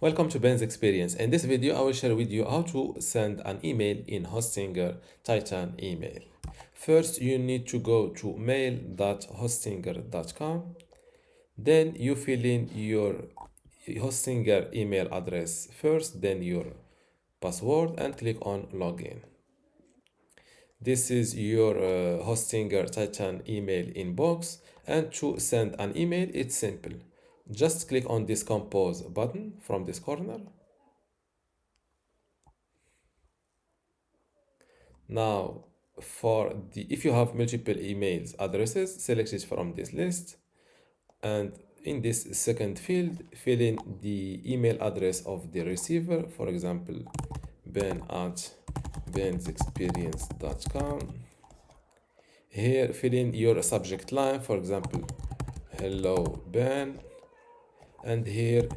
Welcome to Ben's Experience. In this video, I will share with you how to send an email in Hostinger Titan email. First, you need to go to mail.hostinger.com. Then you fill in your Hostinger email address first, then your password, and click on login. This is your Hostinger Titan email inbox. And to send an email, it's simple. Just click on this compose button from this corner. Now, if you have multiple emails addresses, select it from this list, and in this second field, fill in the email address of the receiver. For example, ben@bensexperience.com. Here, fill in your subject line. For example, hello Ben, and here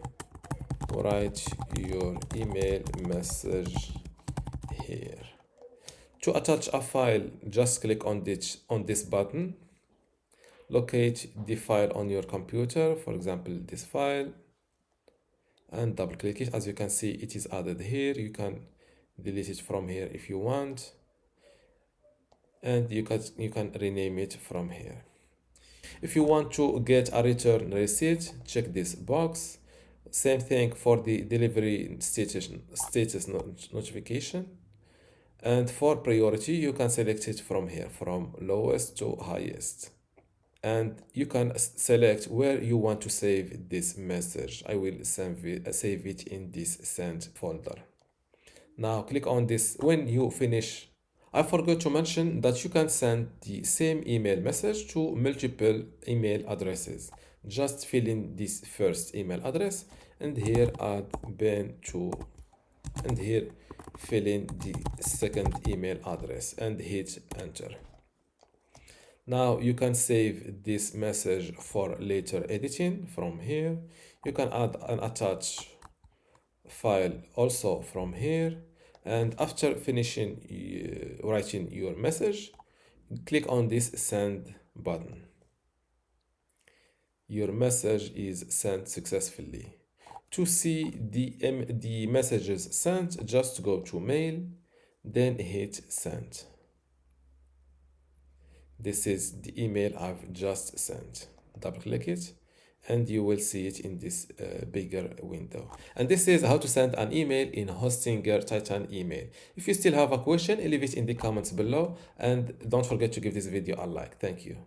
write your email message here. To attach a file, just click on this button. Locate the file on your computer, for example, this file, and double click it. As you can see, it is added here. You can delete it from here if you want, and you can rename it from here. If you want to get a return receipt, check this box. Same thing for the delivery status notification. And for priority, you can select it from here, from lowest to highest. And you can select where you want to save this message. I will save it in this send folder. Now click on this. When you finish, I forgot to mention that you can send the same email message to multiple email addresses. Just fill in this first email address, and here add Ben2, and here fill in the second email address and hit enter. Now you can save this message for later editing from here. You can add an attached file also from here, and after finishing writing your message, click on this send button. Your message is sent successfully. To see the messages sent, just go to mail, then hit send. This is the email I've just sent. Double click it, and you will see it in this bigger window. And this is how to send an email in Hostinger Titan email. If you still have a question, leave it in the comments below, and don't forget to give this video a like. Thank you.